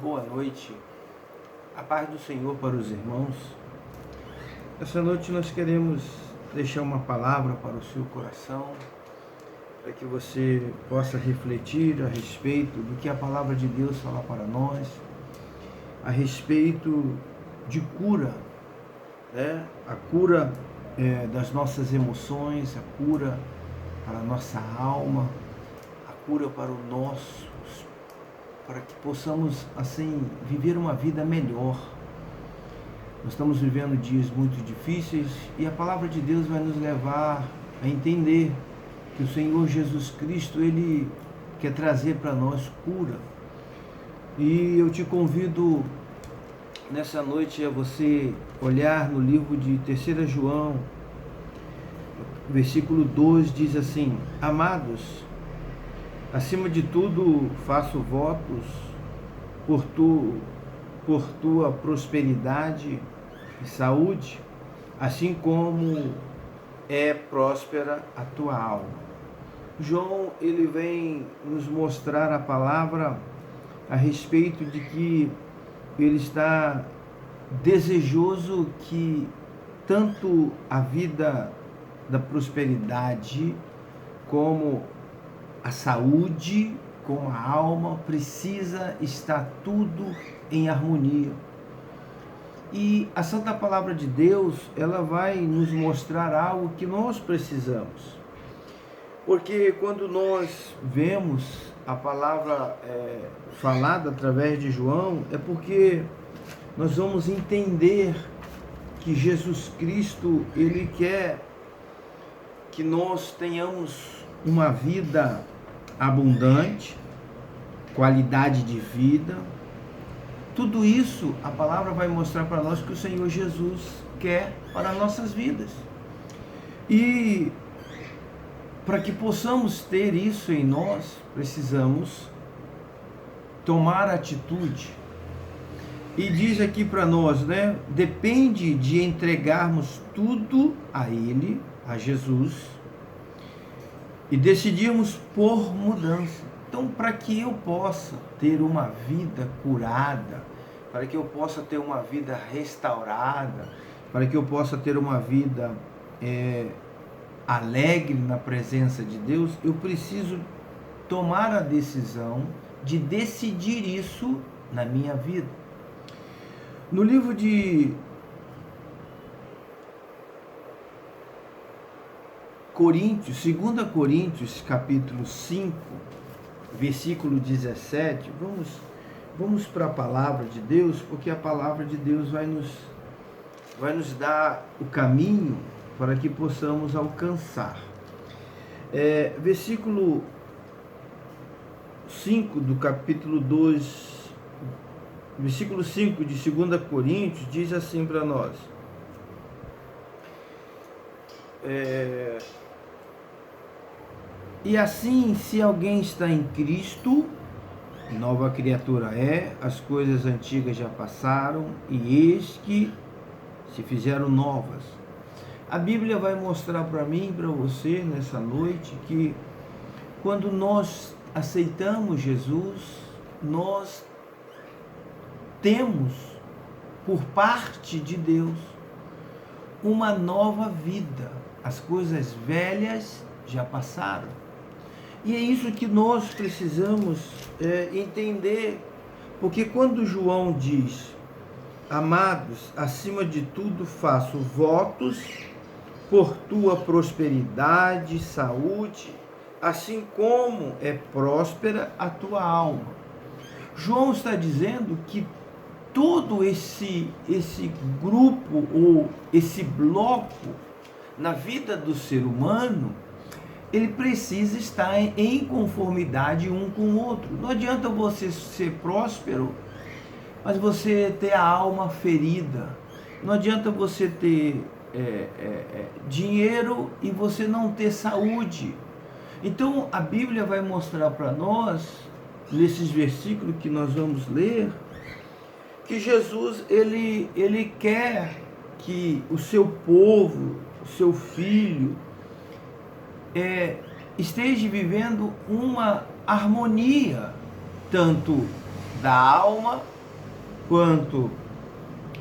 Boa noite, a paz do Senhor para os irmãos. Essa noite nós queremos deixar uma palavra para o seu coração, para que você possa refletir a respeito do que a palavra de Deus fala para nós, a respeito de cura, né? A cura das nossas emoções, a cura para a nossa alma, a cura para o nosso, para que possamos, assim, viver uma vida melhor. Nós estamos vivendo dias muito difíceis e a palavra de Deus vai nos levar a entender que o Senhor Jesus Cristo, Ele quer trazer para nós cura. E eu te convido nessa noite a você olhar no livro de 3 João, versículo 2, diz assim: Amados, acima de tudo, faço votos por tua prosperidade e saúde, assim como é próspera a tua alma. João, ele vem nos mostrar a palavra a respeito de que ele está desejoso que tanto a vida da prosperidade como a saúde, como a alma, precisa estar tudo em harmonia. E a Santa Palavra de Deus, ela vai nos mostrar algo que nós precisamos. Porque quando nós vemos a palavra falada através de João, é porque nós vamos entender que Jesus Cristo, Ele quer que nós tenhamos uma vida abundante, qualidade de vida. Tudo isso a palavra vai mostrar para nós que o Senhor Jesus quer para nossas vidas. E para que possamos ter isso em nós, precisamos tomar atitude. E diz aqui para nós, né? Depende de entregarmos tudo a Ele, a Jesus, e decidirmos por mudança. Então, para que eu possa ter uma vida curada, para que eu possa ter uma vida restaurada, para que eu possa ter uma vida alegre na presença de Deus, eu preciso tomar a decisão de decidir isso na minha vida. No livro de Coríntios, 2 Coríntios, capítulo 5, versículo 17, vamos para a palavra de Deus, porque a palavra de Deus vai nos dar o caminho para que possamos alcançar. Versículo 5 do capítulo 2, versículo 5 de 2 Coríntios, diz assim para nós: E assim, se alguém está em Cristo, nova criatura é, as coisas antigas já passaram, e eis que se fizeram novas. A Bíblia vai mostrar para mim e para você nessa noite que quando nós aceitamos Jesus, nós temos por parte de Deus uma nova vida. As coisas velhas já passaram. E é isso que nós precisamos entender, porque quando João diz: Amados, acima de tudo faço votos por tua prosperidade, saúde, assim como é próspera a tua alma. João está dizendo que todo esse grupo ou esse bloco na vida do ser humano, ele precisa estar em conformidade um com o outro. Não adianta você ser próspero, mas você ter a alma ferida. Não adianta você ter dinheiro e você não ter saúde. Então a Bíblia vai mostrar para nós, nesses versículos que nós vamos ler, que Jesus ele quer que o seu povo, o seu filho, esteja vivendo uma harmonia, tanto da alma, quanto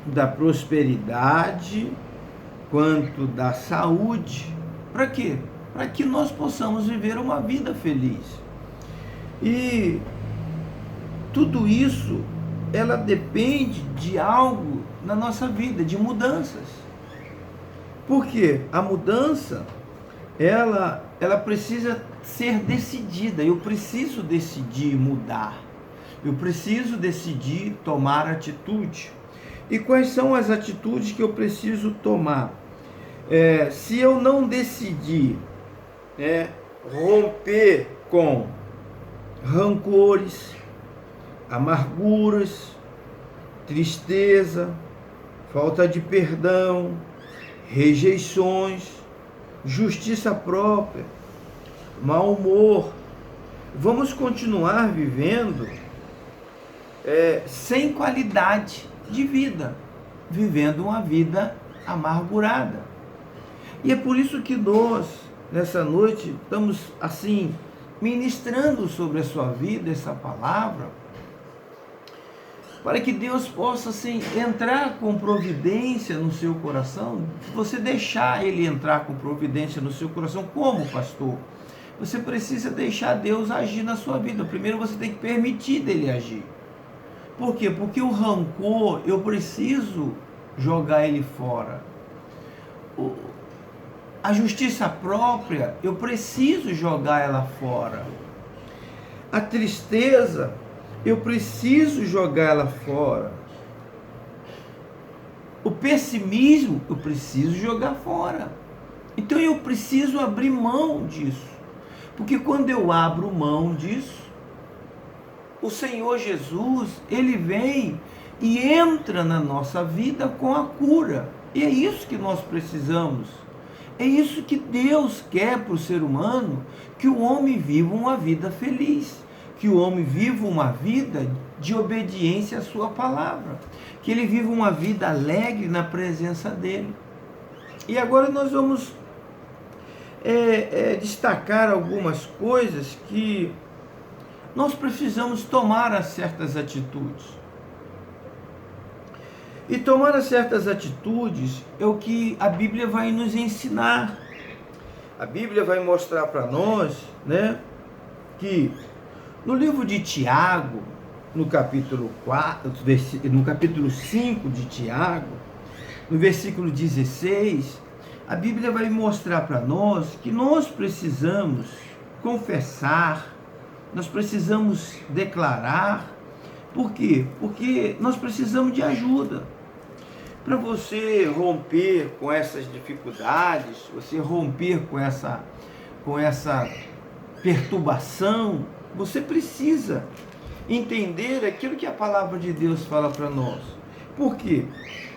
da prosperidade, quanto da saúde. Para quê? Para que nós possamos viver uma vida feliz. E tudo isso, ela depende de algo na nossa vida, de mudanças. Porque a mudança, ela precisa ser decidida. Eu preciso decidir mudar. Eu preciso decidir tomar atitude. E quais são as atitudes que eu preciso tomar? Se eu não decidir romper com rancores, amarguras, tristeza, falta de perdão, rejeições, justiça própria, mau humor, vamos continuar vivendo sem qualidade de vida, vivendo uma vida amargurada. E é por isso que nós, nessa noite, estamos assim, ministrando sobre a sua vida essa palavra, para que Deus possa assim, entrar com providência no seu coração. Você deixar Ele entrar com providência no seu coração, como pastor? Você precisa deixar Deus agir na sua vida. Primeiro você tem que permitir dele agir. Por quê? Porque o rancor, eu preciso jogar ele fora. A justiça própria, eu preciso jogar ela fora. A tristeza, eu preciso jogar ela fora. O pessimismo, eu preciso jogar fora. Então eu preciso abrir mão disso. Porque quando eu abro mão disso, o Senhor Jesus, Ele vem e entra na nossa vida com a cura. E é isso que nós precisamos. É isso que Deus quer para o ser humano, que o homem viva uma vida feliz, que o homem viva uma vida de obediência à sua palavra, que ele viva uma vida alegre na presença dele. E agora nós vamos destacar algumas coisas que nós precisamos tomar certas atitudes. E tomar certas atitudes é o que a Bíblia vai nos ensinar. A Bíblia vai mostrar para nós, que no livro de Tiago, no capítulo 5 de Tiago, no versículo 16, a Bíblia vai mostrar para nós que nós precisamos confessar, nós precisamos declarar. Por quê? Porque nós precisamos de ajuda. Para você romper com essas dificuldades, você romper com essa perturbação, você precisa entender aquilo que a palavra de Deus fala para nós. Por quê?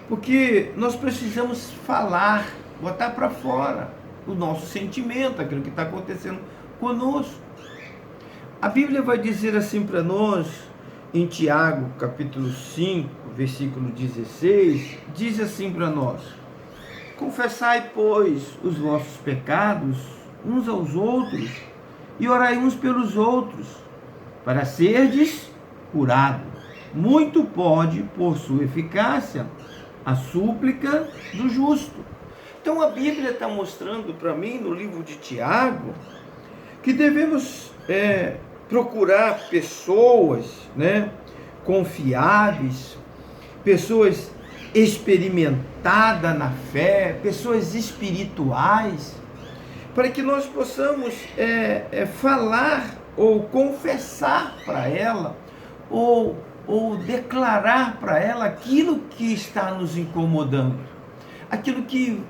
Porque nós precisamos falar, botar para fora o nosso sentimento, aquilo que está acontecendo conosco. A Bíblia vai dizer assim para nós, em Tiago, capítulo 5, versículo 16, diz assim para nós: confessai, pois, os vossos pecados uns aos outros, e orai uns pelos outros, para serdes curados. Muito pode, por sua eficácia, a súplica do justo. Então a Bíblia está mostrando para mim, no livro de Tiago, que devemos procurar pessoas confiáveis, pessoas experimentadas na fé, pessoas espirituais, para que nós possamos falar ou confessar para ela, ou declarar para ela aquilo que está nos incomodando, aquilo que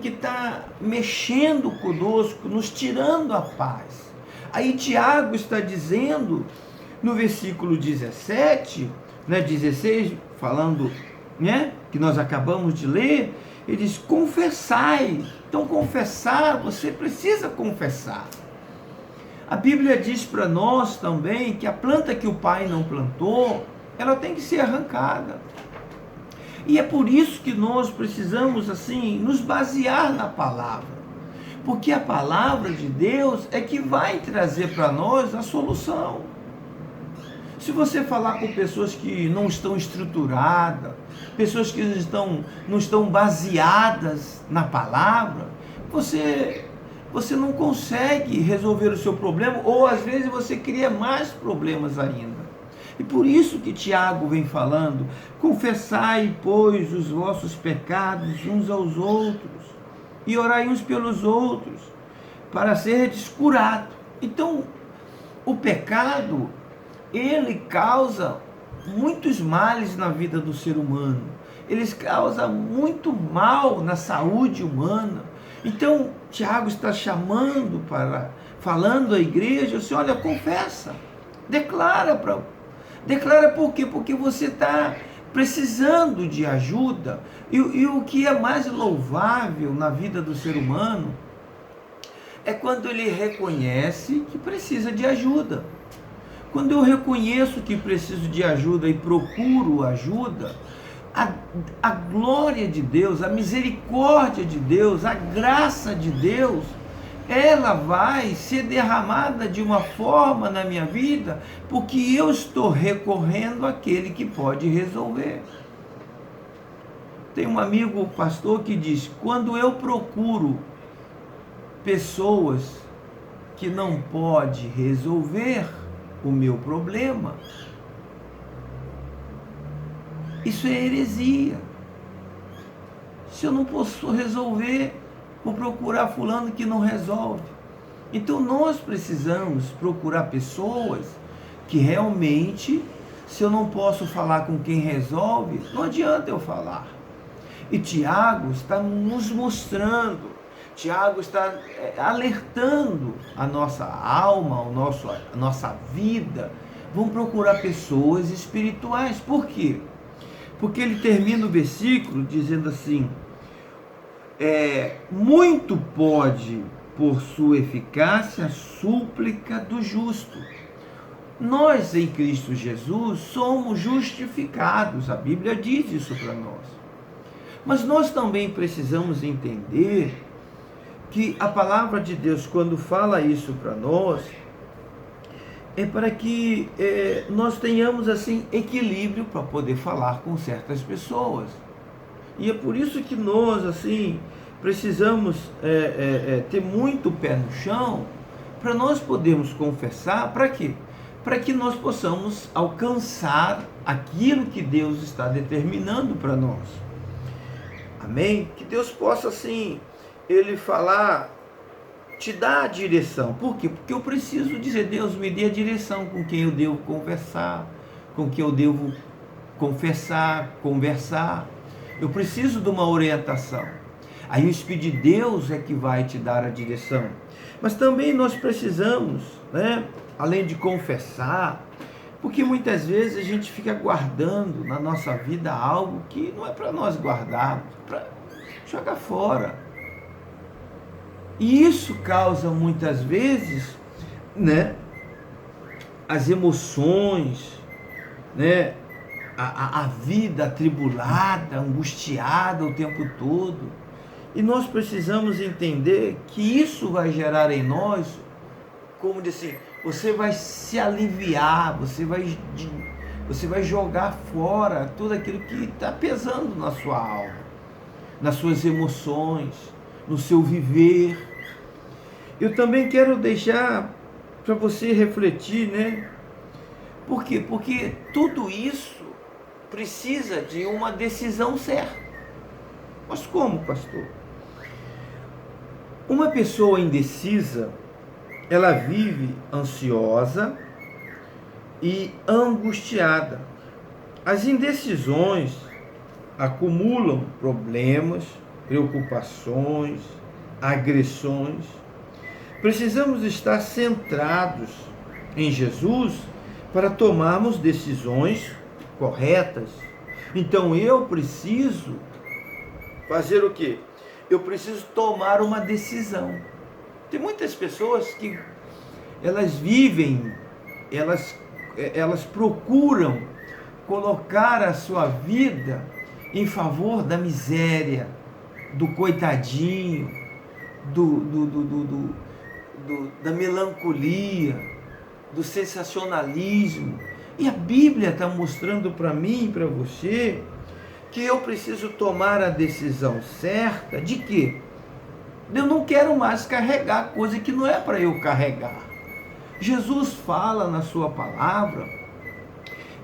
está mexendo conosco, nos tirando a paz. Aí Tiago está dizendo, no versículo 17, 16, falando, que nós acabamos de ler, ele diz: confessai. Então confessar, você precisa confessar. A Bíblia diz para nós também que a planta que o Pai não plantou, ela tem que ser arrancada. E é por isso que nós precisamos, assim, nos basear na palavra. Porque a palavra de Deus é que vai trazer para nós a solução. Se você falar com pessoas que não estão estruturadas, pessoas que não estão baseadas na palavra, você não consegue resolver o seu problema, ou às vezes você cria mais problemas ainda. E por isso que Tiago vem falando: confessai, pois, os vossos pecados uns aos outros, e orai uns pelos outros, para seres curados. Então, o pecado, ele causa muitos males na vida do ser humano. Ele causa muito mal na saúde humana. Então, Tiago está falando à igreja assim: olha, confessa, declara por quê? Porque você está precisando de ajuda. E o que é mais louvável na vida do ser humano é quando ele reconhece que precisa de ajuda. Quando eu reconheço que preciso de ajuda e procuro ajuda, a glória de Deus, a misericórdia de Deus, a graça de Deus, ela vai ser derramada de uma forma na minha vida, porque eu estou recorrendo àquele que pode resolver. Tem um amigo pastor que diz: quando eu procuro pessoas que não podem resolver o meu problema, isso é heresia. Se eu não posso resolver, vou procurar fulano que não resolve. Então nós precisamos procurar pessoas que realmente, se eu não posso falar com quem resolve, não adianta eu falar. E Tiago está nos mostrando, Tiago está alertando a nossa alma, a nossa vida. Vamos procurar pessoas espirituais. Por quê? Porque ele termina o versículo dizendo assim: muito pode, por sua eficácia, a súplica do justo. Nós, em Cristo Jesus, somos justificados. A Bíblia diz isso para nós. Mas nós também precisamos entender que a palavra de Deus, quando fala isso para nós, é para que nós tenhamos assim equilíbrio para poder falar com certas pessoas. E é por isso que nós assim precisamos ter muito pé no chão, para nós podermos confessar. Para quê? Para que nós possamos alcançar aquilo que Deus está determinando para nós. Amém? Que Deus possa assim, Ele falar, te dar a direção. Por quê? Porque eu preciso dizer: Deus, me dê a direção com quem eu devo conversar, com quem eu devo conversar. Eu preciso de uma orientação. Aí o Espírito de Deus é que vai te dar a direção. Mas também nós precisamos, além de confessar, porque muitas vezes a gente fica guardando na nossa vida algo que não é para nós guardarmos, para jogar fora. E isso causa muitas vezes, as emoções, a vida atribulada, angustiada o tempo todo. E nós precisamos entender que isso vai gerar em nós, como disse, você vai se aliviar, você vai jogar fora tudo aquilo que está pesando na sua alma, nas suas emoções, no seu viver. Eu também quero deixar para você refletir, Por quê? Porque tudo isso precisa de uma decisão certa. Mas como, pastor? Uma pessoa indecisa, ela vive ansiosa e angustiada. As indecisões acumulam problemas, preocupações, agressões. Precisamos estar centrados em Jesus para tomarmos decisões corretas. Então eu preciso fazer o quê? Eu preciso tomar uma decisão. Tem muitas pessoas que elas vivem, elas procuram colocar a sua vida em favor da miséria, do coitadinho, da melancolia, do sensacionalismo. E a Bíblia está mostrando para mim e para você que eu preciso tomar a decisão certa de que eu não quero mais carregar coisa que não é para eu carregar. Jesus fala na sua palavra: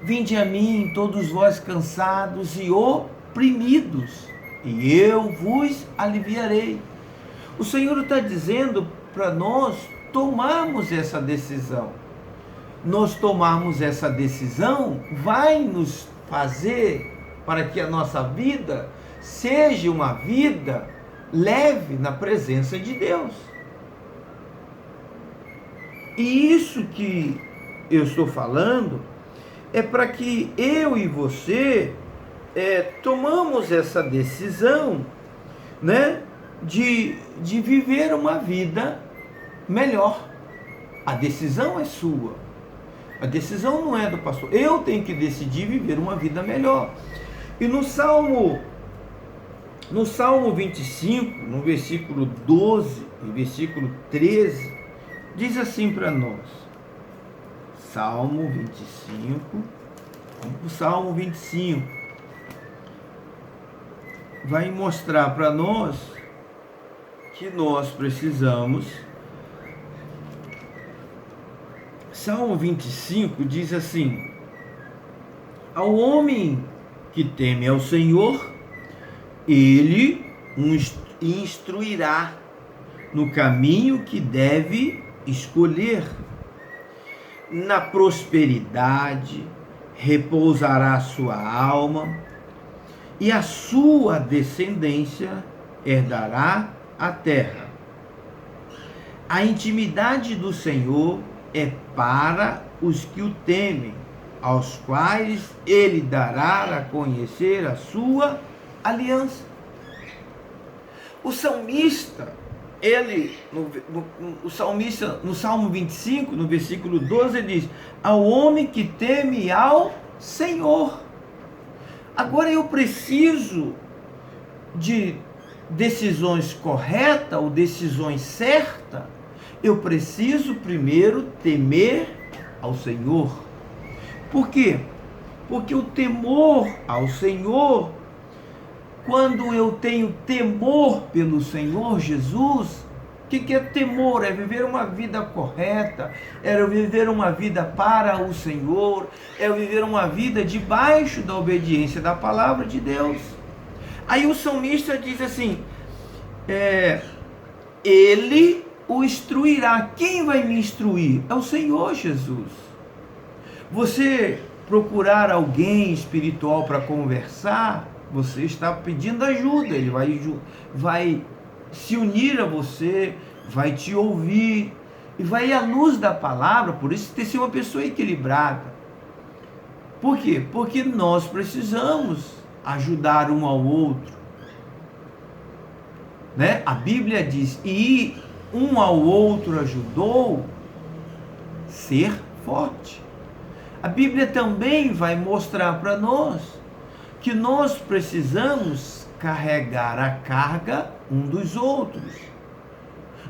vinde a mim todos vós cansados e oprimidos, e eu vos aliviarei. O Senhor está dizendo para nós tomarmos essa decisão. Nós tomarmos essa decisão vai nos fazer para que a nossa vida seja uma vida leve na presença de Deus. E isso que eu estou falando é para que eu e você tomamos essa decisão, né, de viver uma vida melhor. A decisão é sua. A decisão não é do pastor. Eu tenho que decidir viver uma vida melhor. E no Salmo 25, no versículo 12 e versículo 13, diz assim para nós. Salmo 25, vamos para o Salmo 25. Vai mostrar para nós que nós precisamos. Salmo 25 diz assim: ao homem que teme ao Senhor, ele o instruirá no caminho que deve escolher. Na prosperidade repousará sua alma, e a sua descendência herdará a terra. A intimidade do Senhor é para os que o temem, aos quais ele dará a conhecer a sua aliança. O salmista, no Salmo 25, no versículo 12, ele diz: ao homem que teme ao Senhor. Agora eu preciso de decisões corretas ou decisões certas. Eu preciso primeiro temer ao Senhor. Por quê? Porque o temor ao Senhor, quando eu tenho temor pelo Senhor Jesus, o que é temor? É viver uma vida correta, é viver uma vida para o Senhor, é viver uma vida debaixo da obediência da palavra de Deus. Aí o salmista diz assim, ele o instruirá. Quem vai me instruir? É o Senhor Jesus. Você procurar alguém espiritual para conversar, você está pedindo ajuda, ele vai se unir a você, vai te ouvir, e vai à luz da palavra. Por isso tem que ser uma pessoa equilibrada. Por quê? Porque nós precisamos ajudar um ao outro, né? A Bíblia diz, e um ao outro ajudou ser forte. A Bíblia também vai mostrar para nós que nós precisamos carregar a carga um dos outros.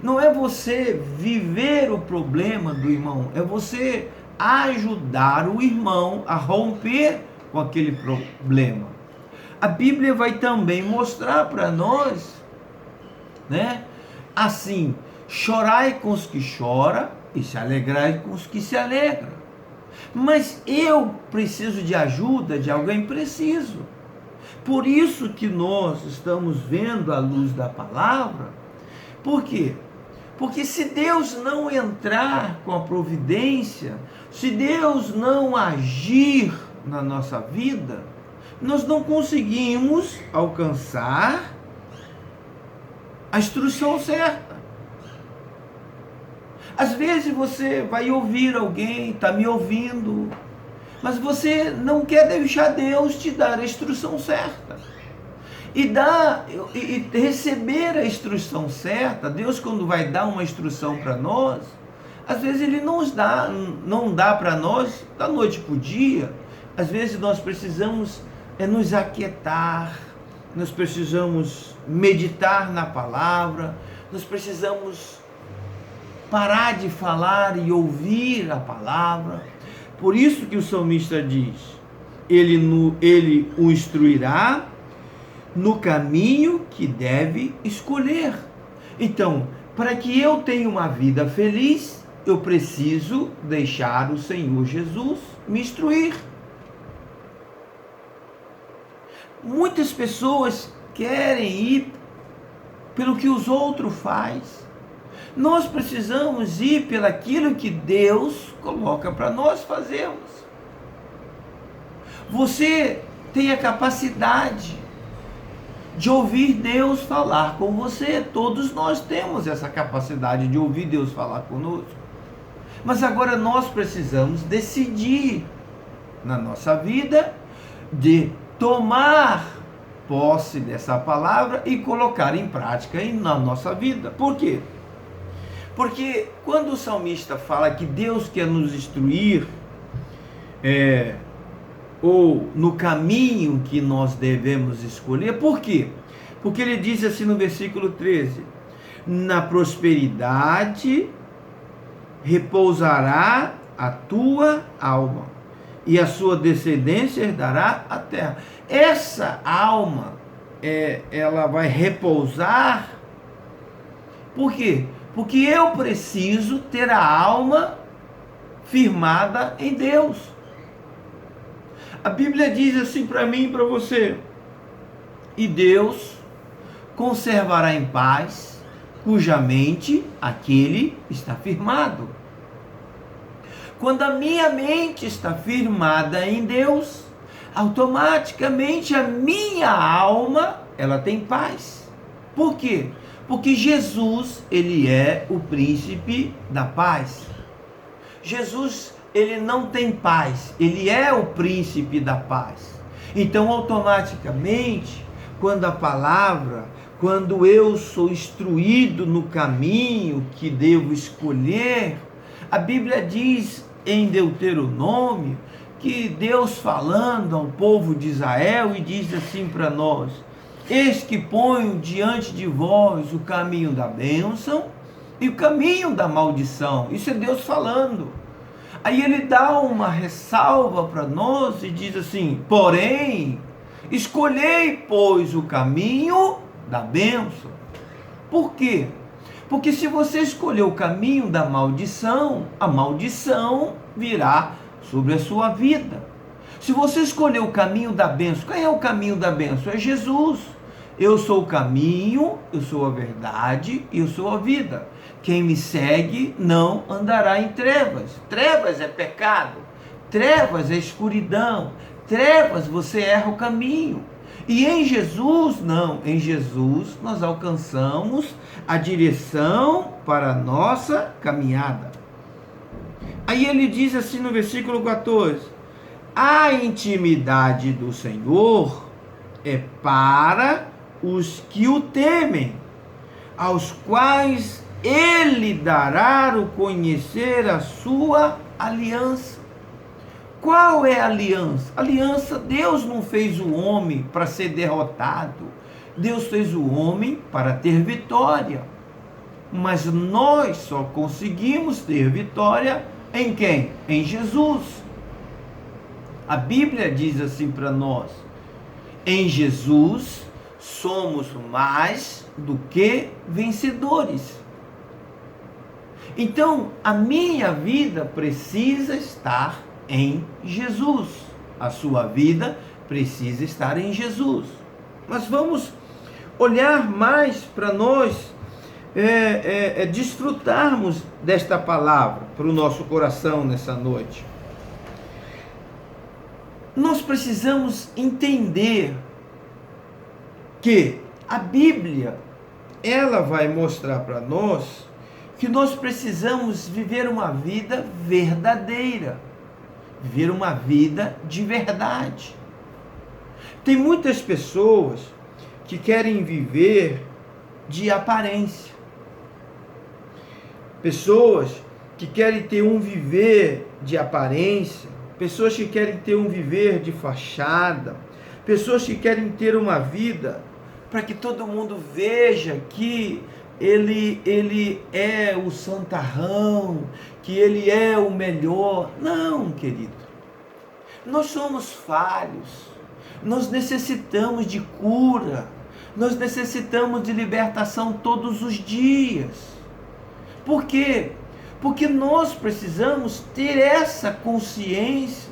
Não é você viver o problema do irmão, é você ajudar o irmão a romper com aquele problema. A Bíblia vai também mostrar para nós, né? Assim, chorai com os que choram e se alegrai com os que se alegram. Mas eu preciso de ajuda de alguém? Preciso. Por isso que nós estamos vendo a luz da palavra. Por quê? Porque se Deus não entrar com a providência, se Deus não agir na nossa vida, nós não conseguimos alcançar a instrução certa. Às vezes você vai ouvir alguém, está me ouvindo, mas você não quer deixar Deus te dar a instrução certa. E receber a instrução certa. Deus, quando vai dar uma instrução para nós, às vezes Ele não dá para nós da noite para o dia. Às vezes nós precisamos nos aquietar, nós precisamos meditar na palavra, nós precisamos parar de falar e ouvir a palavra. Por isso que o salmista diz, ele o instruirá no caminho que deve escolher. Então, para que eu tenha uma vida feliz, eu preciso deixar o Senhor Jesus me instruir. Muitas pessoas querem ir pelo que os outros fazem. Nós precisamos ir pelo aquilo que Deus coloca para nós fazermos. Você tem a capacidade de ouvir Deus falar com você. Todos nós temos essa capacidade de ouvir Deus falar conosco. Mas agora nós precisamos decidir na nossa vida de tomar posse dessa palavra e colocar em prática na nossa vida. Por quê? Porque quando o salmista fala que Deus quer nos instruir, ou no caminho que nós devemos escolher, por quê? Porque ele diz assim no versículo 13: na prosperidade repousará a tua alma, e a sua descendência herdará a terra. Essa alma, ela vai repousar. Por quê? Porque eu preciso ter a alma firmada em Deus. A Bíblia diz assim para mim e para você: e Deus conservará em paz cuja mente aquele está firmado. Quando a minha mente está firmada em Deus, automaticamente a minha alma, ela tem paz. Por quê? Porque Jesus, ele é o príncipe da paz. Jesus, ele não tem paz, ele é o príncipe da paz. Então, automaticamente, quando eu sou instruído no caminho que devo escolher, a Bíblia diz em Deuteronômio que Deus falando ao povo de Israel e diz assim para nós: eis que ponho diante de vós o caminho da bênção e o caminho da maldição. Isso é Deus falando. Aí ele dá uma ressalva para nós e diz assim: porém, escolhei, pois, o caminho da bênção. Por quê? Porque se você escolher o caminho da maldição, a maldição virá sobre a sua vida. Se você escolher o caminho da bênção, qual é o caminho da bênção? É Jesus. Eu sou o caminho, eu sou a verdade e eu sou a vida. Quem me segue não andará em trevas. Trevas é pecado, trevas é escuridão, trevas você erra o caminho. E em Jesus, não, em Jesus nós alcançamos a direção para a nossa caminhada. Aí ele diz assim no versículo 14: a intimidade do Senhor é para os que o temem, aos quais ele dará o conhecer a sua aliança. Qual é a aliança? Aliança, Deus não fez o homem para ser derrotado. Deus fez o homem para ter vitória. Mas nós só conseguimos ter vitória em quem? Em Jesus. A Bíblia diz assim para nós: em Jesus somos mais do que vencedores. Então, a minha vida precisa estar em Jesus. A sua vida precisa estar em Jesus. Mas vamos olhar mais para nós desfrutarmos desta palavra para o nosso coração nessa noite. Nós precisamos entender que a Bíblia, ela vai mostrar para nós que nós precisamos viver uma vida verdadeira, viver uma vida de verdade. Tem muitas pessoas que querem viver de aparência, pessoas que querem ter um viver de aparência, pessoas que querem ter um viver de fachada, pessoas que querem ter uma vida para que todo mundo veja que ele é o santarrão, que ele é o melhor. Não, querido. Nós somos falhos. Nós necessitamos de cura. Nós necessitamos de libertação todos os dias. Por quê? Porque nós precisamos ter essa consciência.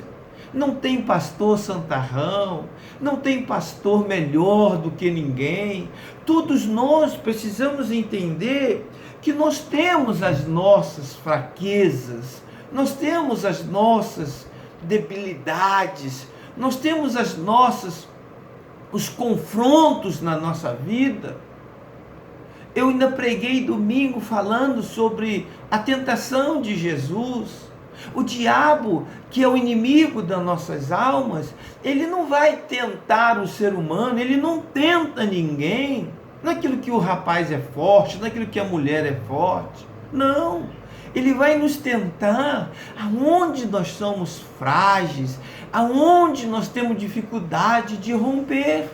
Não tem pastor santarrão, não tem pastor melhor do que ninguém. Todos nós precisamos entender que nós temos as nossas fraquezas, nós temos as nossas debilidades, nós temos os confrontos na nossa vida. Eu ainda preguei domingo falando sobre a tentação de Jesus. O diabo, que é o inimigo das nossas almas, ele não vai tentar o ser humano, ele não tenta ninguém naquilo que o rapaz é forte, naquilo que a mulher é forte. Não, ele vai nos tentar aonde nós somos frágeis, aonde nós temos dificuldade de romper.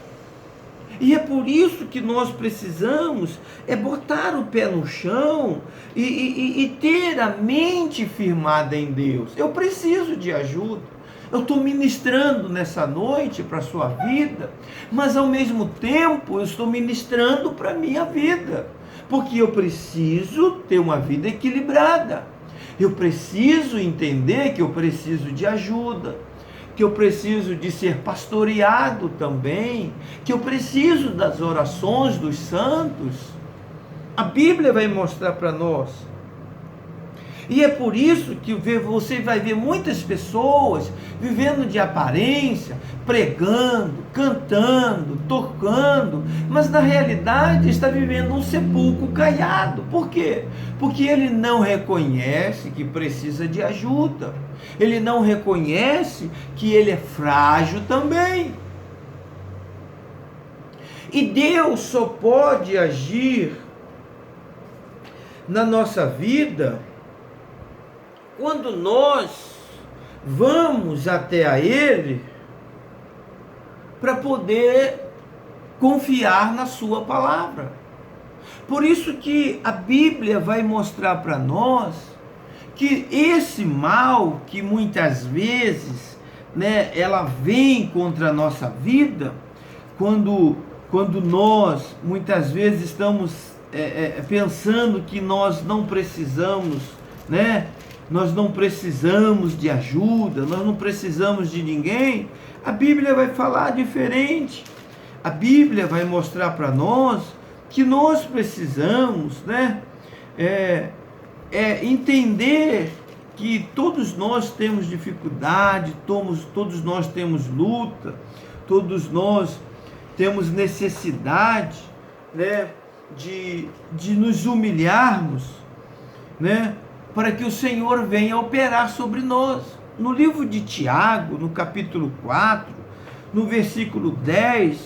E é por isso que nós precisamos botar o pé no chão e ter a mente firmada em Deus. Eu preciso de ajuda. Eu estou ministrando nessa noite para a sua vida, mas ao mesmo tempo eu estou ministrando para a minha vida. Porque eu preciso ter uma vida equilibrada. Eu preciso entender que eu preciso de ajuda, que eu preciso de ser pastoreado também, que eu preciso das orações dos santos. A Bíblia vai mostrar para nós. E é por isso que você vai ver muitas pessoas vivendo de aparência, pregando, cantando, tocando, mas na realidade está vivendo um sepulcro caiado. Por quê? Porque ele não reconhece que precisa de ajuda. Ele não reconhece que ele é frágil também. E Deus só pode agir na nossa vida quando nós vamos até a Ele para poder confiar na sua palavra. Por isso que a Bíblia vai mostrar para nós que esse mal que muitas vezes, ela vem contra a nossa vida, quando nós muitas vezes estamos pensando que nós não precisamos, nós não precisamos de ajuda, nós não precisamos de ninguém. A Bíblia vai falar diferente. A Bíblia vai mostrar para nós que nós precisamos, entender que todos nós temos dificuldade, todos nós temos luta, todos nós temos necessidade, de nos humilharmos, para que o Senhor venha operar sobre nós. No livro de Tiago, no capítulo 4, no versículo 10,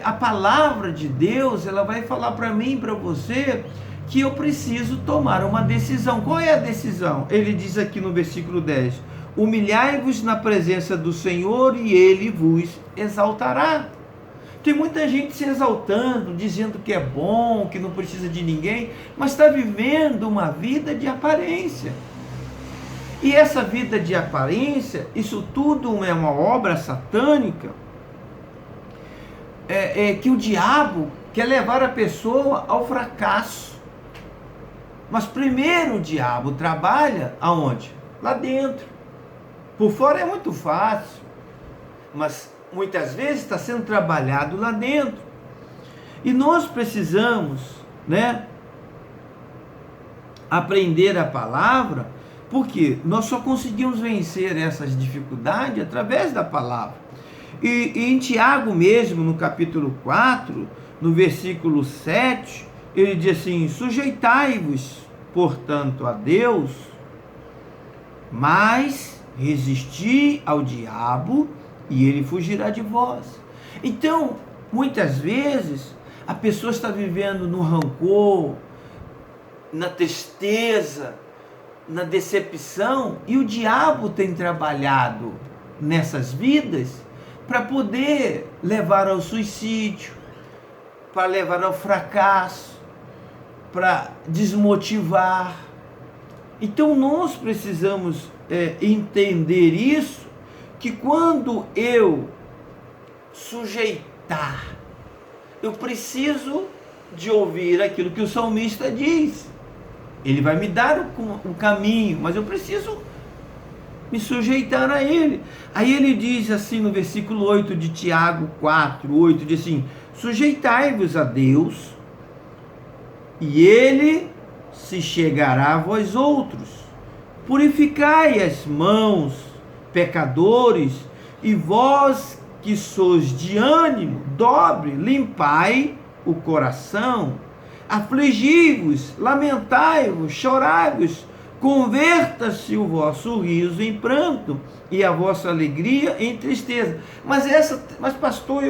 a palavra de Deus, ela vai falar para mim e para você que eu preciso tomar uma decisão. Qual é a decisão? Ele diz aqui no versículo 10, humilhai-vos na presença do Senhor e Ele vos exaltará. Tem muita gente se exaltando, dizendo que é bom, que não precisa de ninguém, mas está vivendo uma vida de aparência. E essa vida de aparência, isso tudo é uma obra satânica, que o diabo quer levar a pessoa ao fracasso. Mas primeiro o diabo trabalha aonde? Lá dentro. Por fora é muito fácil, mas muitas vezes está sendo trabalhado lá dentro. E nós precisamos, aprender a palavra, porque nós só conseguimos vencer essas dificuldades através da palavra. E em Tiago mesmo, no capítulo 4, no versículo 7, ele diz assim, sujeitai-vos, portanto, a Deus, mas resisti ao diabo, e ele fugirá de vós. Então, muitas vezes, a pessoa está vivendo no rancor, na tristeza, na decepção, e o diabo tem trabalhado nessas vidas para poder levar ao suicídio, para levar ao fracasso, desmotivar. Então nós precisamos entender isso, que quando eu sujeitar, eu preciso de ouvir aquilo que o salmista diz. Ele vai me dar o caminho, mas eu preciso me sujeitar a ele. Aí ele diz assim no versículo 8 de Tiago 4:8, diz assim: sujeitai-vos a Deus, e ele se chegará a vós outros. Purificai as mãos, pecadores, e vós que sois de ânimo dobre, limpai o coração, afligi-vos, lamentai-vos, chorai-vos, converta-se o vosso riso em pranto e a vossa alegria em tristeza. Mas pastor,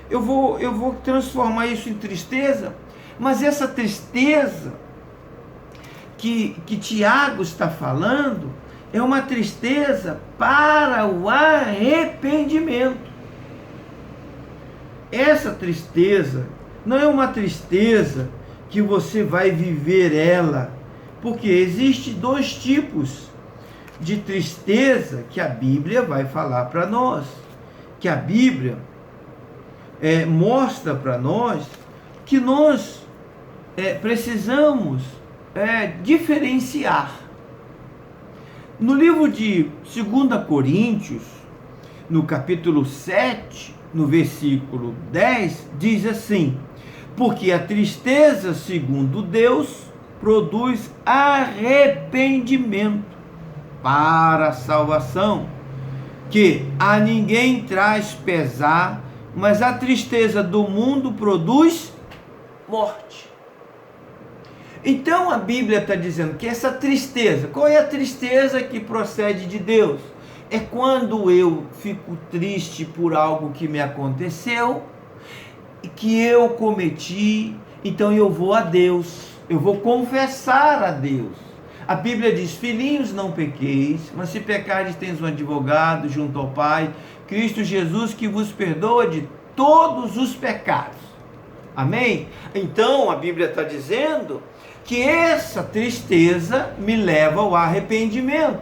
eu vou transformar isso em tristeza. Mas essa tristeza que Tiago está falando é uma tristeza para o arrependimento. Essa tristeza não é uma tristeza que você vai viver ela, porque existe dois tipos de tristeza que a Bíblia vai falar para nós, que a Bíblia mostra para nós que nós precisamos diferenciar. No livro de 2 Coríntios, no capítulo 7, no versículo 10, diz assim: porque a tristeza, segundo Deus, produz arrependimento para a salvação, que a ninguém traz pesar, mas a tristeza do mundo produz morte. Então a Bíblia está dizendo que essa tristeza, qual é a tristeza que procede de Deus? É quando eu fico triste por algo que me aconteceu, que eu cometi, então eu vou a Deus, eu vou confessar a Deus. A Bíblia diz: filhinhos, não pequeis, mas se pecardes, tens um advogado junto ao Pai, Cristo Jesus, que vos perdoa de todos os pecados. Amém? Então a Bíblia está dizendo que essa tristeza me leva ao arrependimento.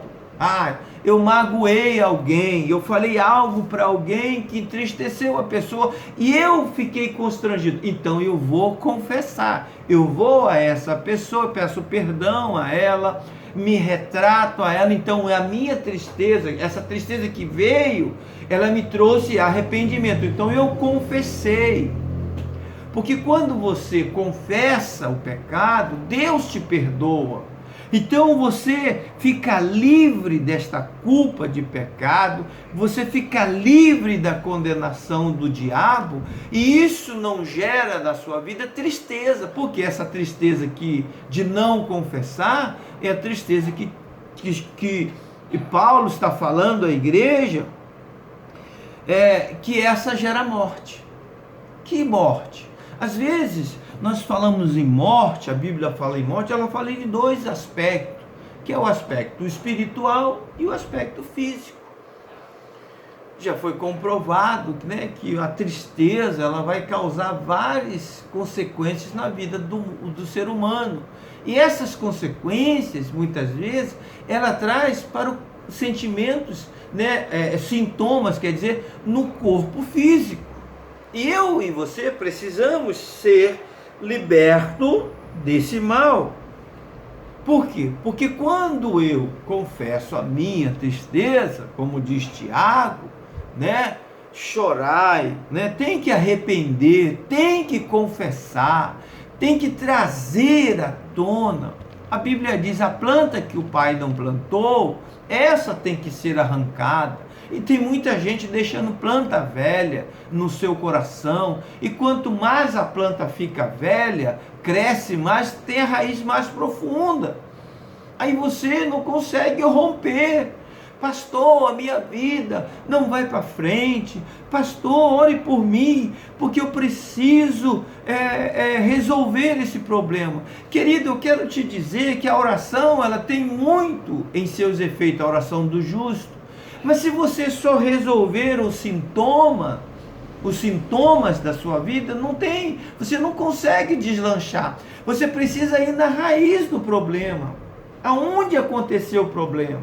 Eu magoei alguém, eu falei algo para alguém que entristeceu a pessoa e eu fiquei constrangido. Então eu vou confessar, eu vou a essa pessoa, peço perdão a ela, me retrato a ela. Então a minha tristeza, essa tristeza que veio, ela me trouxe arrependimento. Então eu confessei. Porque quando você confessa o pecado, Deus te perdoa. Então você fica livre desta culpa de pecado, você fica livre da condenação do diabo, e isso não gera na sua vida tristeza, porque essa tristeza de não confessar é a tristeza que Paulo está falando à igreja, que essa gera morte. Que morte? Às vezes nós falamos em morte, a Bíblia fala em morte, ela fala em dois aspectos, que é o aspecto espiritual e o aspecto físico. Já foi comprovado, né, que a tristeza ela vai causar várias consequências na vida do ser humano. E essas consequências, muitas vezes, ela traz para os sentimentos, né, sintomas, quer dizer, no corpo físico. E eu e você precisamos ser libertos desse mal. Por quê? Porque quando eu confesso a minha tristeza, como diz Tiago, né, chorai, né, tem que arrepender, tem que confessar, tem que trazer à tona. A Bíblia diz: a planta que o Pai não plantou, essa tem que ser arrancada. E tem muita gente deixando planta velha no seu coração. E quanto mais a planta fica velha, cresce mais, tem a raiz mais profunda. Aí você não consegue romper. Pastor, a minha vida não vai para frente. Pastor, ore por mim, porque eu preciso resolver esse problema. Querido, eu quero te dizer que a oração, ela tem muito em seus efeitos, a oração do justo. Mas se você só resolver o sintoma, os sintomas da sua vida, não tem, você não consegue deslanchar. Você precisa ir na raiz do problema. Aonde aconteceu o problema?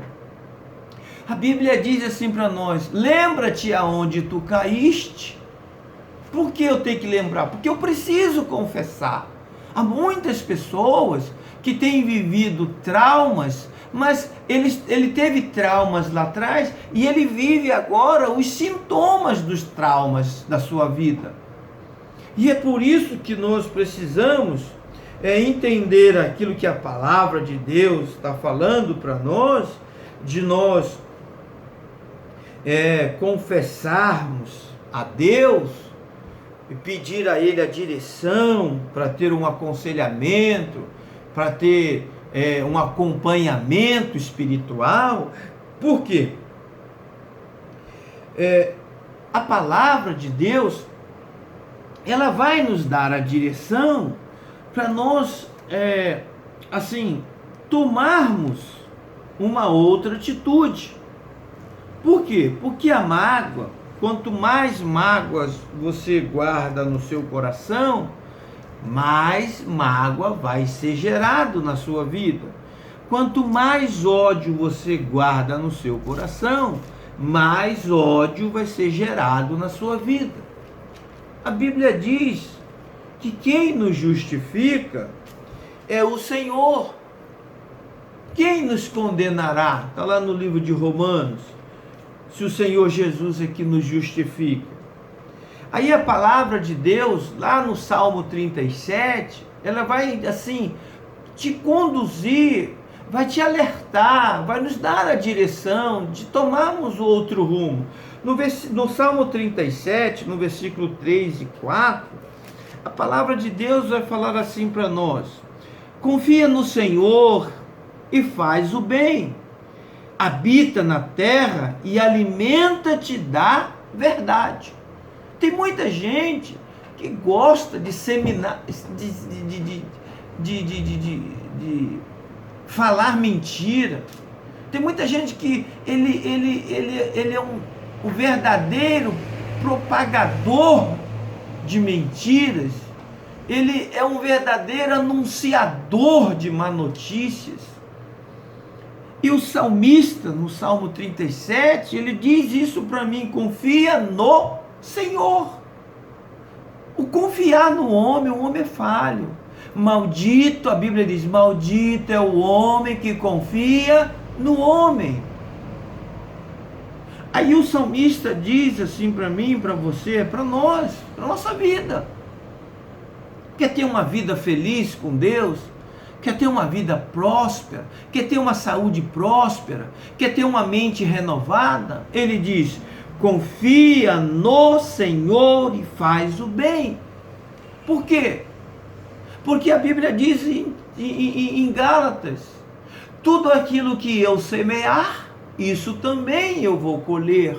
A Bíblia diz assim para nós: lembra-te aonde tu caíste. Por que eu tenho que lembrar? Porque eu preciso confessar. Há muitas pessoas que têm vivido traumas, mas ele teve traumas lá atrás e ele vive agora os sintomas dos traumas da sua vida. E é por isso que nós precisamos entender aquilo que a palavra de Deus está falando para nós, de nós confessarmos a Deus e pedir a Ele a direção para ter um aconselhamento, para ter um acompanhamento espiritual. Por quê? A palavra de Deus, ela vai nos dar a direção para nós, tomarmos uma outra atitude. Por quê? Porque a mágoa, quanto mais mágoas você guarda no seu coração, mais mágoa vai ser gerado na sua vida. Quanto mais ódio você guarda no seu coração, mais ódio vai ser gerado na sua vida. A Bíblia diz que quem nos justifica é o Senhor. Quem nos condenará? Está lá no livro de Romanos. Se o Senhor Jesus é que nos justifica. Aí a palavra de Deus, lá no Salmo 37, ela vai te conduzir, vai te alertar, vai nos dar a direção de tomarmos outro rumo. No Salmo 37, no versículo 3 e 4, a palavra de Deus vai falar assim para nós: confia no Senhor e faz o bem, habita na terra e alimenta-te da verdade. Tem muita gente que gosta de seminar, de falar mentira. Tem muita gente que ele é um verdadeiro propagador de mentiras. Ele é um verdadeiro anunciador de má notícias. E o salmista, no Salmo 37, ele diz isso para mim: confia no Senhor. O confiar no homem, o homem é falho. Maldito, a Bíblia diz, maldito é o homem que confia no homem. Aí o salmista diz assim para mim, para você, para nós, para nossa vida. Quer ter uma vida feliz com Deus? Quer ter uma vida próspera? Quer ter uma saúde próspera? Quer ter uma mente renovada? Ele diz: confia no Senhor e faz o bem. Por quê? Porque a Bíblia diz em Gálatas: tudo aquilo que eu semear, isso também eu vou colher.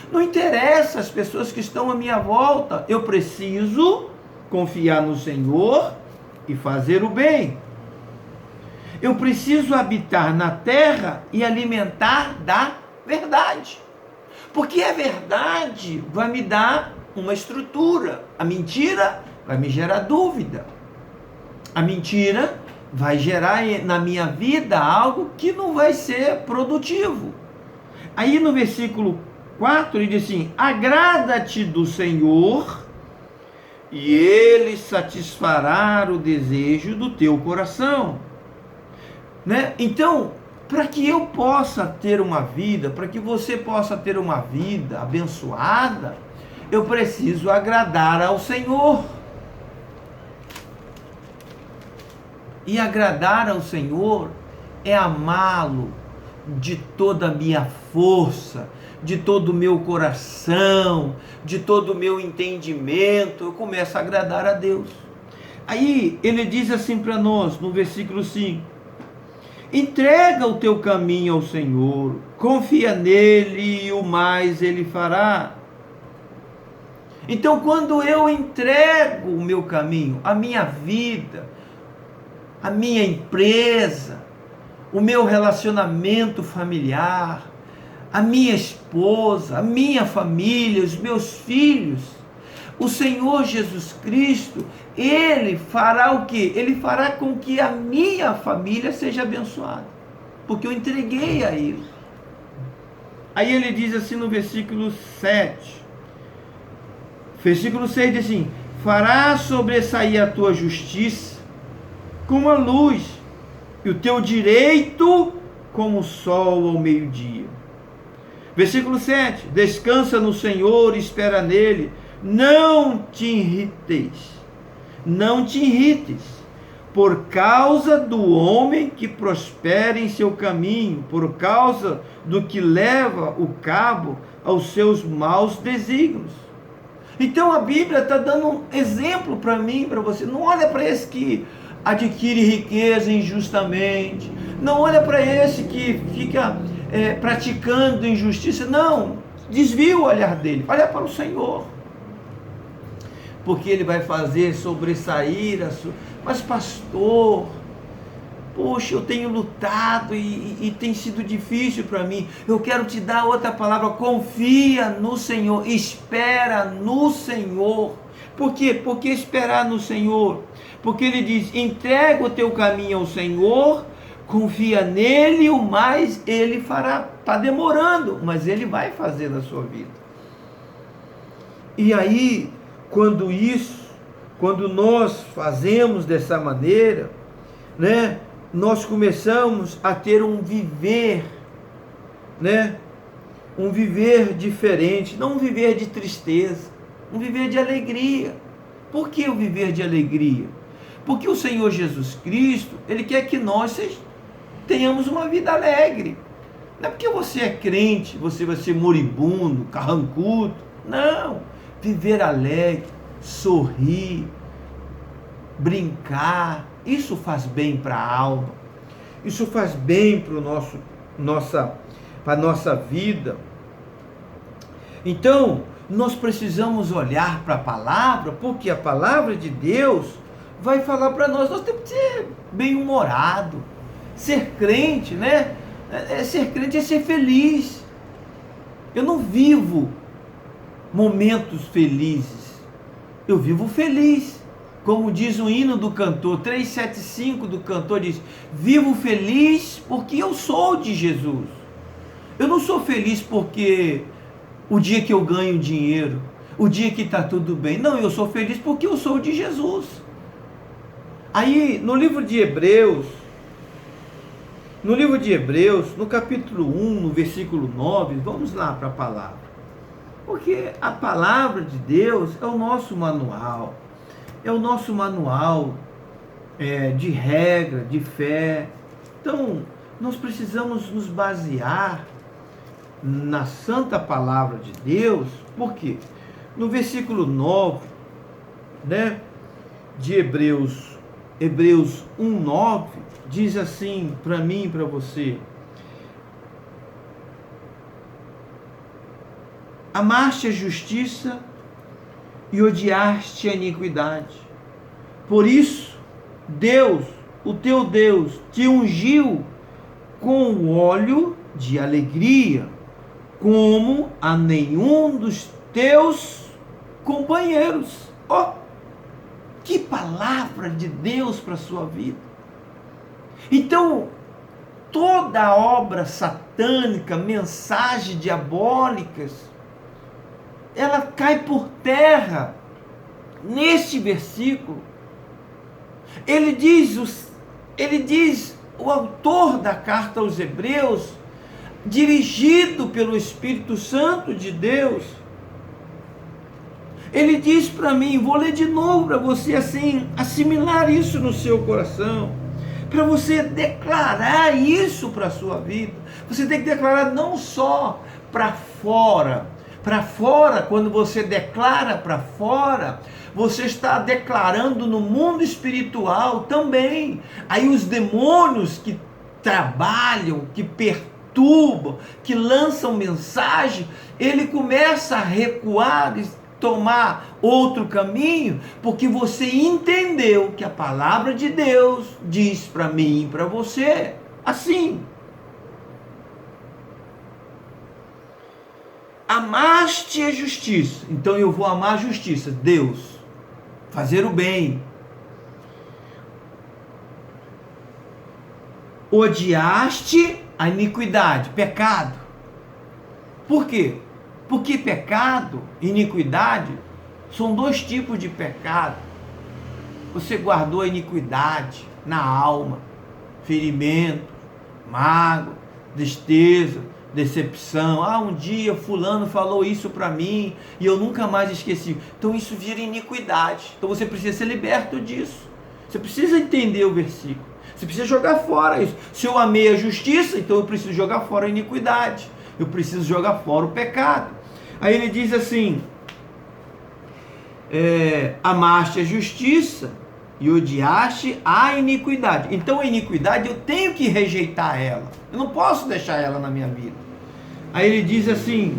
Não interessa as pessoas que estão à minha volta, eu preciso confiar no Senhor e fazer o bem. Eu preciso habitar na terra e alimentar da verdade. Porque a verdade vai me dar uma estrutura. A mentira vai me gerar dúvida. A mentira vai gerar na minha vida algo que não vai ser produtivo. Aí no versículo 4 ele diz assim: agrada-te do Senhor e Ele satisfará o desejo do teu coração. Né? Então, para que eu possa ter uma vida, para que você possa ter uma vida abençoada, eu preciso agradar ao Senhor. E agradar ao Senhor é amá-lo de toda a minha força, de todo o meu coração, de todo o meu entendimento. Eu começo a agradar a Deus. Aí ele diz assim para nós, no versículo 5: entrega o teu caminho ao Senhor, confia nele e o mais ele fará. Então, quando eu entrego o meu caminho, a minha vida, a minha empresa, o meu relacionamento familiar, a minha esposa, a minha família, os meus filhos, o Senhor Jesus Cristo, Ele fará o quê? Ele fará com que a minha família seja abençoada, porque eu entreguei a Ele. Aí ele diz assim no versículo 7, versículo 6 diz assim: fará sobressair a tua justiça como a luz, e o teu direito como o sol ao meio-dia. Versículo 7, descansa no Senhor, espera nele, não te irrites, por causa do homem que prospera em seu caminho, por causa do que leva o cabo aos seus maus desígnios. Então a Bíblia está dando um exemplo para mim, para você. Não olha para esse que adquire riqueza injustamente, não olha para esse que fica praticando injustiça, não, desvia o olhar dele, olha para o Senhor, porque Ele vai fazer sobressair a sua... Mas pastor, poxa, eu tenho lutado e tem sido difícil para mim. Eu quero te dar outra palavra: confia no Senhor, espera no Senhor. Por quê? Porque esperar no Senhor? Porque Ele diz: entrega o teu caminho ao Senhor, confia nele, o mais Ele fará. Está demorando, mas Ele vai fazer na sua vida. E aí, quando nós fazemos dessa maneira, né, nós começamos a ter um viver, né, um viver diferente, não um viver de tristeza, um viver de alegria. Por que o viver de alegria? Porque o Senhor Jesus Cristo, Ele quer que nós tenhamos uma vida alegre. Não é porque você é crente, você vai ser moribundo, carrancudo. Não, viver alegre, sorrir, brincar, isso faz bem para a alma, isso faz bem para a nossa vida. Então, nós precisamos olhar para a palavra, porque a palavra de Deus vai falar para nós. Nós temos que ser bem-humorado, ser crente, né? Ser crente é ser feliz. Eu não vivo momentos felizes, eu vivo feliz. Como diz o hino do cantor, 375 do cantor diz: vivo feliz porque eu sou de Jesus. Eu não sou feliz porque o dia que eu ganho dinheiro, o dia que está tudo bem. Não, eu sou feliz porque eu sou de Jesus. Aí no livro de Hebreus, no capítulo 1, no versículo 9, vamos lá para a palavra. Porque a palavra de Deus é o nosso manual. É o nosso manual de regra, de fé. Então, nós precisamos nos basear na santa palavra de Deus. Por quê? No versículo 9, né, de Hebreus 1:9, diz assim para mim e para você: amaste a justiça e odiaste a iniquidade. Por isso, Deus, o teu Deus, te ungiu com o óleo de alegria, como a nenhum dos teus companheiros. Oh, que palavra de Deus para a sua vida! Então, toda obra satânica, mensagem diabólicas, ela cai por terra neste versículo. Ele diz, o autor da carta aos Hebreus, dirigido pelo Espírito Santo de Deus, ele diz para mim, vou ler de novo para você assim, assimilar isso no seu coração, para você declarar isso para a sua vida. Você tem que declarar não só para fora. Para fora, quando você declara para fora, você está declarando no mundo espiritual também. Aí os demônios que trabalham, que perturbam, que lançam mensagem, ele começa a recuar e tomar outro caminho, porque você entendeu que a palavra de Deus diz para mim e para você assim. amaste a justiça, então eu vou amar a justiça, Deus, fazer o bem. Odiaste a iniquidade, pecado. Por quê? Porque pecado, iniquidade, são dois tipos de pecado. Você guardou a iniquidade na alma, ferimento, mágoa, tristeza, decepção. Um dia fulano falou isso para mim e eu nunca mais esqueci. Então isso vira iniquidade. Então você precisa ser liberto disso. Você precisa entender o versículo. Você precisa jogar fora isso. Se eu amei a justiça, então eu preciso jogar fora a iniquidade. Eu preciso jogar fora o pecado. Aí ele diz assim, amaste a justiça e odiaste a iniquidade. Então a iniquidade eu tenho que rejeitar ela. Eu não posso deixar ela na minha vida. Aí ele diz assim,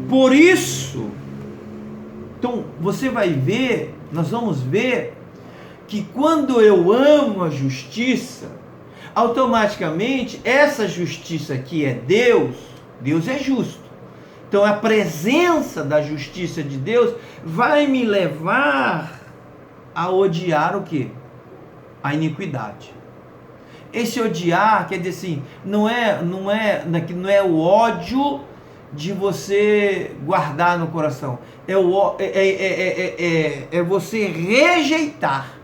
por isso, então você vai ver, nós vamos ver que quando eu amo a justiça, automaticamente essa justiça que é Deus, Deus é justo. Então a presença da justiça de Deus vai me levar a odiar o quê? A iniquidade. Esse odiar quer dizer assim, não é o ódio de você guardar no coração, é você rejeitar.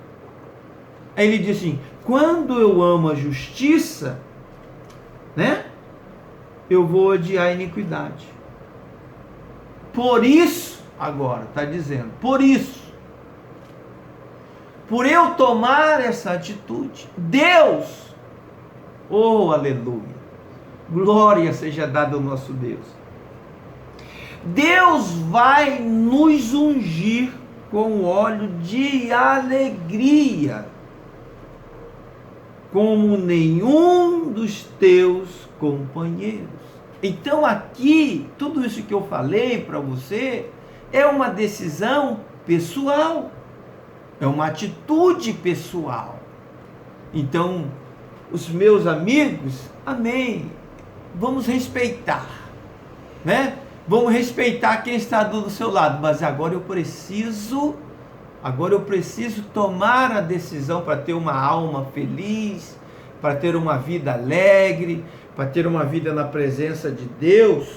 Aí ele diz assim, quando eu amo a justiça, né, eu vou odiar a iniquidade. Por isso, agora está dizendo, por isso, por eu tomar essa atitude, Deus, oh aleluia, glória seja dada ao nosso Deus, Deus vai nos ungir com óleo de alegria, como nenhum dos teus companheiros. Então aqui, tudo isso que eu falei para você, é uma decisão pessoal, é uma atitude pessoal. Então, os meus amigos, amém, vamos respeitar, né? Vamos respeitar quem está do seu lado, mas agora eu preciso tomar a decisão para ter uma alma feliz, para ter uma vida alegre, para ter uma vida na presença de Deus,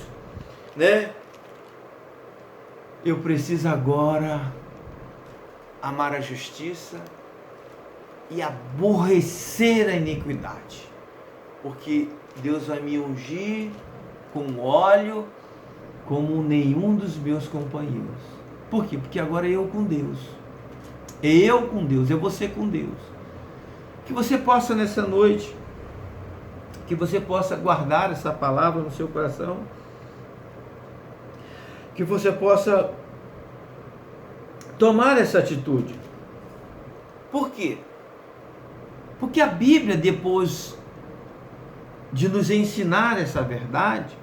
né? Eu preciso agora amar a justiça e aborrecer a iniquidade, porque Deus vai me ungir com óleo como nenhum dos meus companheiros. Por quê? Porque agora é eu com Deus. É eu com Deus, é você com Deus. Que você possa nessa noite, que você possa guardar essa palavra no seu coração, que você possa tomar essa atitude. Por quê? Porque a Bíblia, depois de nos ensinar essa verdade,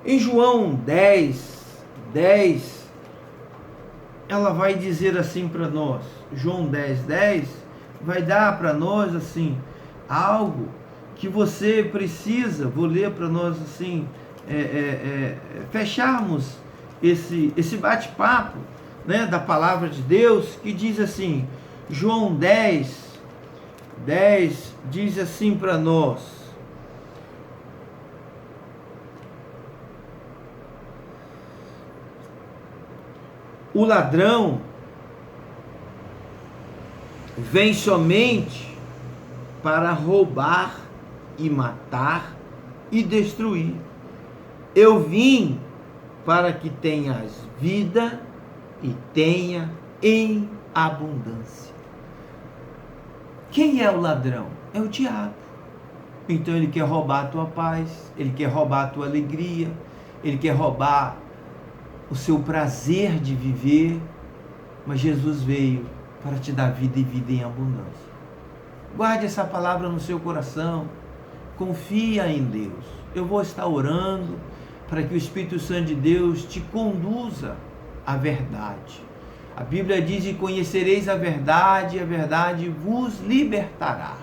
em João 10, ela vai dizer assim para nós, João 10, vai dar para nós assim, algo que você precisa, vou ler para nós assim, fecharmos esse bate-papo, né, da palavra de Deus, que diz assim, João 10 diz assim para nós, o ladrão vem somente para roubar e matar e destruir. Eu vim para que tenhas vida e tenha em abundância. Quem é o ladrão? É o diabo. Então ele quer roubar a tua paz, ele quer roubar a tua alegria, ele quer roubar o seu prazer de viver, mas Jesus veio para te dar vida e vida em abundância. Guarde essa palavra no seu coração, confia em Deus. Eu vou estar orando para que o Espírito Santo de Deus te conduza à verdade. A Bíblia diz, e conhecereis a verdade vos libertará.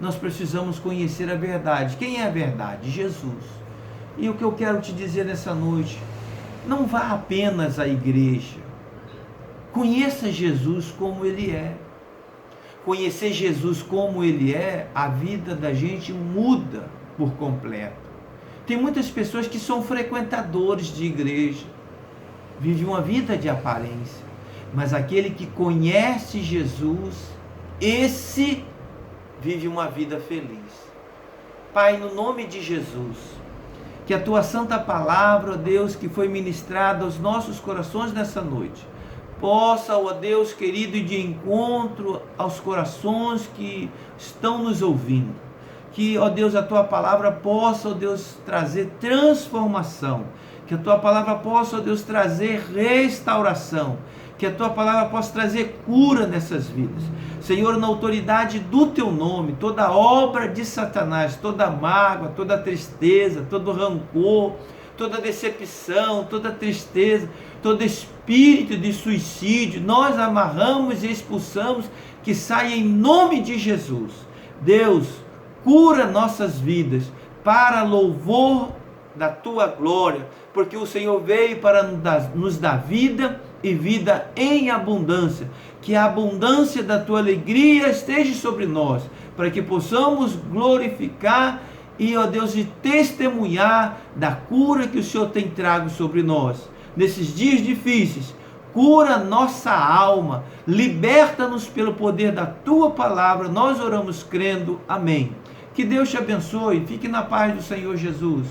Nós precisamos conhecer a verdade. Quem é a verdade? Jesus. E o que eu quero te dizer nessa noite, não vá apenas à igreja, conheça Jesus como Ele é. Conhecer Jesus como Ele é, a vida da gente muda por completo. Tem muitas pessoas que são frequentadores de igreja, vivem uma vida de aparência, mas aquele que conhece Jesus, esse vive uma vida feliz. Pai, no nome de Jesus, que a Tua santa palavra, ó Deus, que foi ministrada aos nossos corações nessa noite, possa, ó Deus querido, ir de encontro aos corações que estão nos ouvindo. Que, ó Deus, a Tua palavra possa, ó Deus, trazer transformação. Que a Tua palavra possa, ó Deus, trazer restauração. Que a Tua palavra possa trazer cura nessas vidas. Senhor, na autoridade do Teu nome, toda obra de Satanás, toda mágoa, toda tristeza, todo rancor, toda decepção, toda tristeza, todo espírito de suicídio, nós amarramos e expulsamos, que saia em nome de Jesus. Deus, cura nossas vidas para louvor da Tua glória, porque o Senhor veio para nos dar vida e vida em abundância. Que a abundância da Tua alegria esteja sobre nós, para que possamos glorificar e, ó Deus, e testemunhar da cura que o Senhor tem trago sobre nós. Nesses dias difíceis, cura nossa alma, liberta-nos pelo poder da Tua palavra, nós oramos crendo, amém. Que Deus te abençoe, fique na paz do Senhor Jesus.